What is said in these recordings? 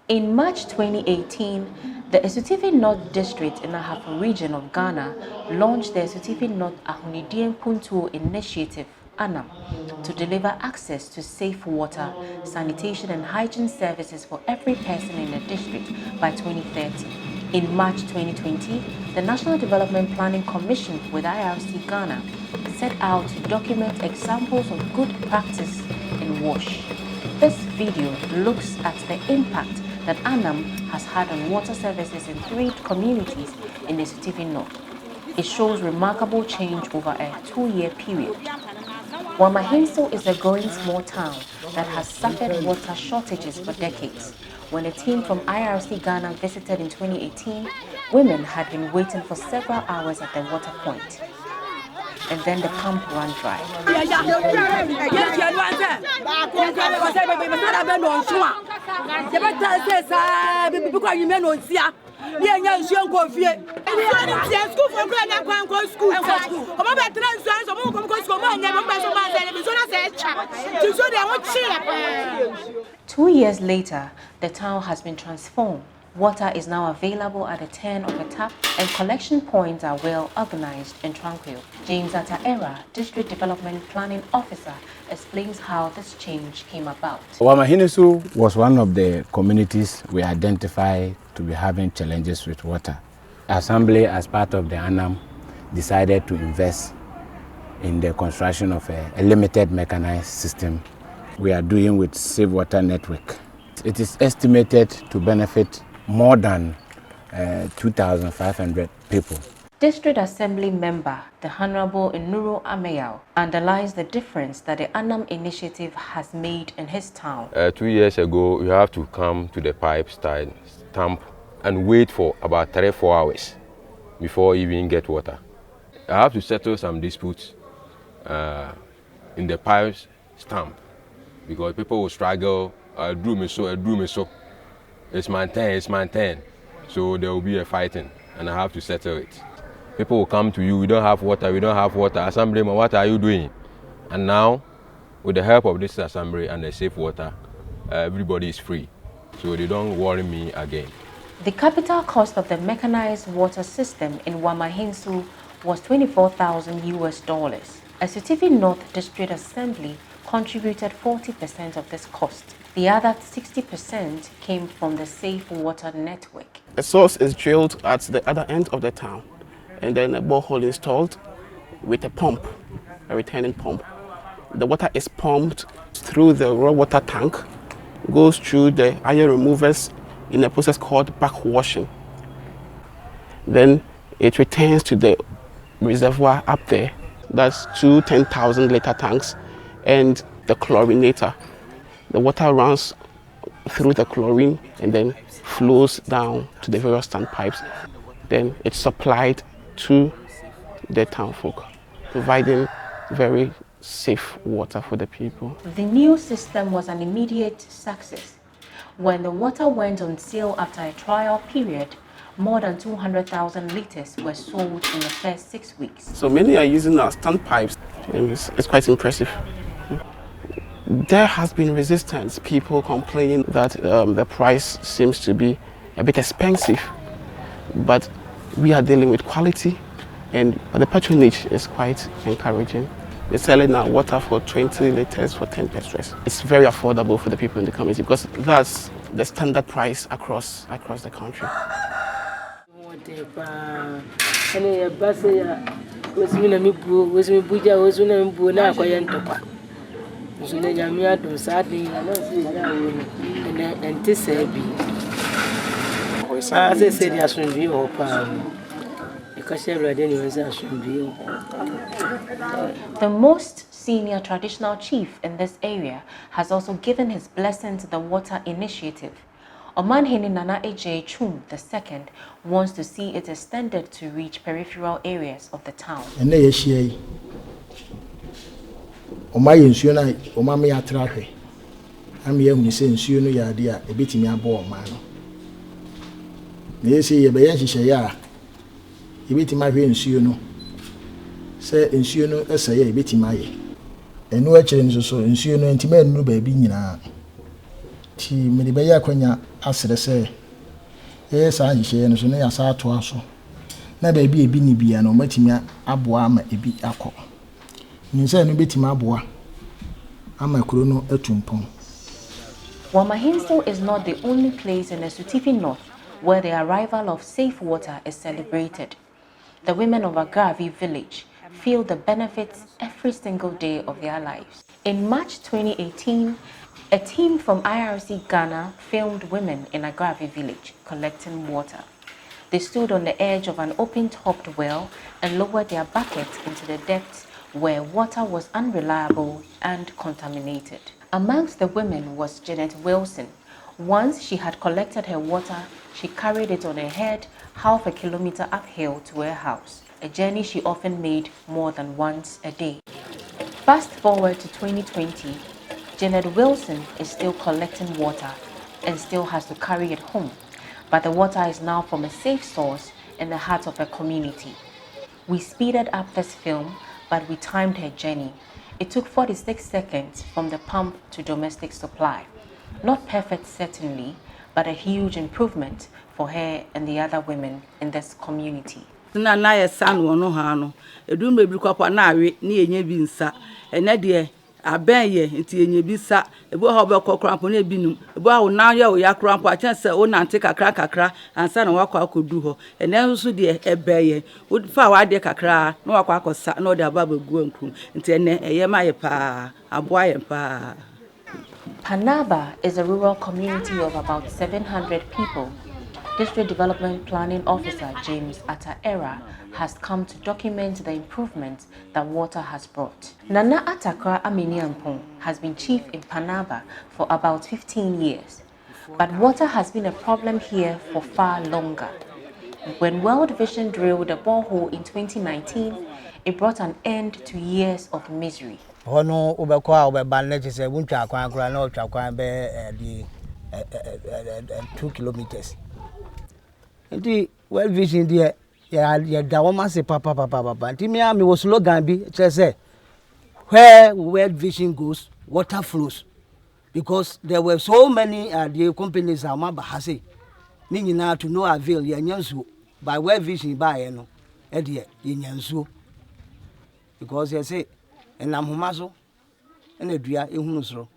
In March 2018, the Asutifi North district in the Ahafo region of Ghana launched the Asutifi North Ahunidien Puntuo Initiative, ANAM, to deliver access to safe water, sanitation and hygiene services for every person in the district by 2030. In March 2020, the National Development Planning Commission with IRC Ghana set out to document examples of good practice in WASH. This video looks at the impact that ANAM has had on water services in 3 communities in the Asutifi North. It shows remarkable change over a 2-year period. Wamahinso is a growing small town that has suffered water shortages for decades. When a team from IRC Ghana visited in 2018, women had been waiting for several hours at the water point. And then the pump ran dry. Two years later, the town has been transformed. Water is now available at the turn of a tap, and collection points are well organized and tranquil. James Ataera, District Development Planning Officer, explains how this change came about. Wamahinso was one of the communities we identified to be having challenges with water. Assembly, as part of the ANAM, decided to invest in the construction of a limited mechanized system we are doing with Safe Water Network. It is estimated to benefit more than 2,500 people. District Assembly member, the Honorable Enuro Ameyao, underlines the difference that the ANAM initiative has made in his town. 2 years ago, you have to come to the pipe stamp and wait for about 3-4 hours before you even get water. I have to settle some disputes in the pipe stamp because people will struggle. Do me so. It's my turn. So there will be a fighting, and I have to settle it. People will come to you, we don't have water. Assemblyman, what are you doing? And now, with the help of this assembly and the safe water, everybody is free. So they don't worry me again. The capital cost of the mechanized water system in Wamahinso was $24,000. Asutifi North District Assembly contributed 40% of this cost. The other 60% came from the Safe Water Network. A source is drilled at the other end of the town, and then a borehole installed with a pump, a returning pump. The water is pumped through the raw water tank, goes through the iron removers in a process called backwashing. Then it returns to the reservoir up there. That's 2 10,000 liter tanks and the chlorinator. The water runs through the chlorine and then flows down to the various standpipes. Then it's supplied to the town folk, providing very safe water for the people. The new system was an immediate success. When the water went on sale after a trial period, more than 200,000 liters were sold in the first 6 weeks. So many are using our standpipes. It's quite impressive. There has been resistance, people complaining that the price seems to be a bit expensive, but we are dealing with quality, and the patronage is quite encouraging. They're selling our water for 20 liters for 10 pesos. It's very affordable for the people in the community because that's the standard price across the country. The most senior traditional chief in this area has also given his blessing to the water initiative. Omanhene Nana Ej Chum II wants to see it extended to reach peripheral areas of the town. Ti me de be ya kwanya asere say yes I share no so na yasa ato aso na ba bi ebi ni bia no matimi aboa ama ebi akọ ni say no betimi aboa ama kuro no atumpon. Wamahinso is not the only place in Asutifi North where the arrival of safe water is celebrated. The women of Agravi village feel the benefits every single day of their lives. In March 2018, a team from IRC Ghana filmed women in Agravi village collecting water. They stood on the edge of an open-topped well and lowered their buckets into the depths where water was unreliable and contaminated. Amongst the women was Janet Wilson. Once she had collected her water, she carried it on her head half a kilometer uphill to her house, a journey she often made more than once a day. Fast forward to 2020, Janet Wilson is still collecting water and still has to carry it home, but the water is now from a safe source in the heart of her community. We speeded up this film, but we timed her journey. It took 46 seconds from the pump to domestic supply. Not perfect certainly, but a huge improvement for her and the other women in this community. Na ya san wono ha no edu mebiri kwakwa na awe na enye bi nsa ene de aben ye nti enye bi sa ebo ha obekokran po na ebinum ebo ha na ya o yakran po achen se o nante kakra ansa na wakwa akodu ho ene nso de ebeye wo fa wa de kakra na wakwa akosa na o de ababa gu ankum nti ene eye ma ye pa aboa ye pa. Panaba is a rural community of about 700 people. District Development Planning Officer James Ataera has come to document the improvements that water has brought. Nana Atakra Aminiampong has been chief in Panaba for about 15 years, but water has been a problem here for far longer. When World Vision drilled a borehole in 2019, it brought an end to years of misery. Hono ubekwa ubebane chise buncha akwan kura na otwa kwan be 2 kilometers. Nti World Vision there ya da woma se papa. Nti me was slogan bi say where World Vision goes, water flows. Because there were so many the companies amaba hase. Ni nyina to no avail ya nyansu by World Vision by no e de nyansu. Because you say enam homaso ena dua ehunu soro.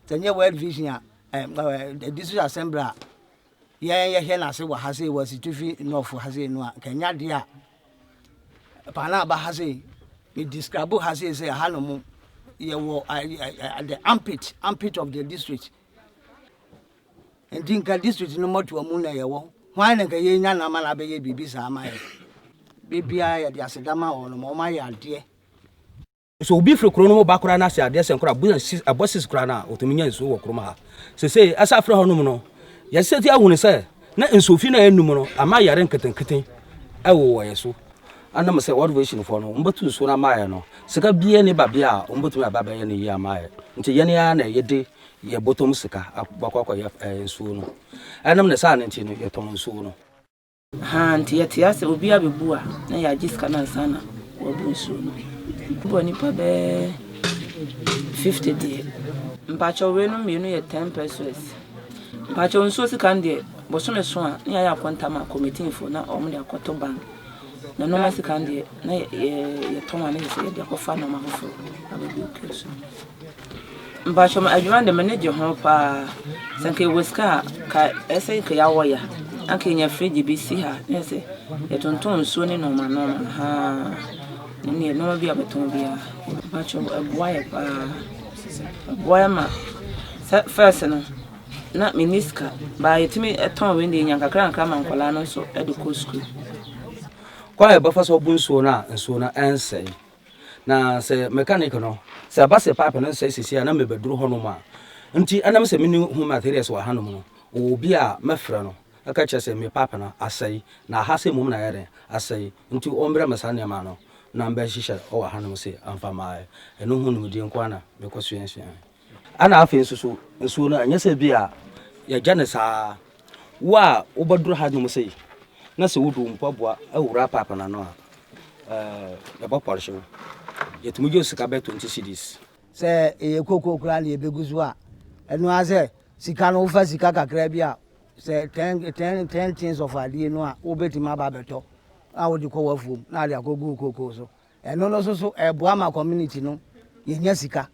Tanye World Vision the district assembly yeah na se wa hase was Asutifi North hase no kanya dia pana ba hase me describe hase say hanom ye wo the armpit of the district and dinka district no moto amu na ye wo hwan na ye nya na ma na be ye bibi sa ma ye bibia ye de asedama ono mo ma ye ade so obi fre kro no ba kra na se ade se nkra abosis kra na otominya nso wo kro ma se asa fre honom no yesi ti ahunu se na ensofi na enum no ama yare nketenketen ewo wo yeso anam se World Vision for no mbatu so na maaye no sika bie ne babia mbatu ababa ye ne yi amaye nti ye ne ya na ye de ye botom sika akwakwa ye enso no anam ne sa ne nti no ye ton enso no Ha nti ye ti ase obi abebu a na ya jiska na sana wo bu enso no bo ni pa be 50 de mpacho we no mienu ye 10 pesos. Pacho nso sika ndie bosome so a na ya kwantama committee for na omo de akoto bank na no ma sika ndie na ye toma na se de akofa na ma hofo abebi okeso mpacho ma adwuma de manager ho pa sanke weska ka ese ke ya woya anke nya fridge bi si ha na se ye tonton nso ni no ma ha ni no bi abeton bi a mpacho aboya pa aboya ma first no na miniska ba yetimi eton we ndi nyankakra nkra mankwala no so educo school kwa e bafa so bunso na nso na ense na se mechanic no se abase pipe no se sisi na mebeduru hono ma nti anam se mini hu materials wa hanom no obi a mefre no aka chese me pipe na asai na ha se mum na yare asai nti ombra masane ma no na mba shisha o wa hanom se amfa ma eno hu no di nkwana me kosuensu ana afi nso na anya se bia ya janesa wa obaduru hanom se na se wudu mpaboa awura papa na no ya ba porshe yetumujo sika be 20 cedis se ye kokokura na ye beguzu a enu aze sika no fa sika kakra bia say 10 things of idea no a obetima ba beto a wo di ko wafum na ali akogu koko so eno so eboa ma community no yenya sika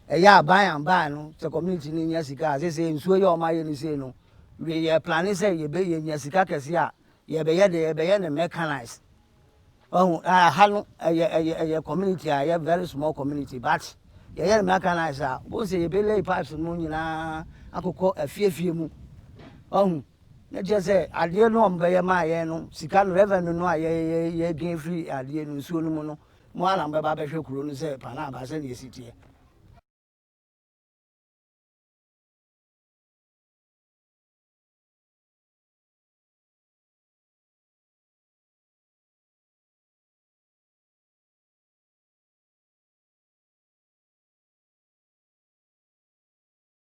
ya ban no the community ni nya sika say nsuo ye o ma ye ni say no we ye plan say ye be ye nya sika kese a ye be ye ne mechanize oh ha no ye community a ye very small community but ye mechanize a bo say ye be lay pipes no nyina akokọ afiefie mu oh na je say ade no mbe ye ma ye no sika no revenue no a ye gain free ade no nsuo no mu no mo ala mbe ba be hwe kuro no say pana ba say ye sitie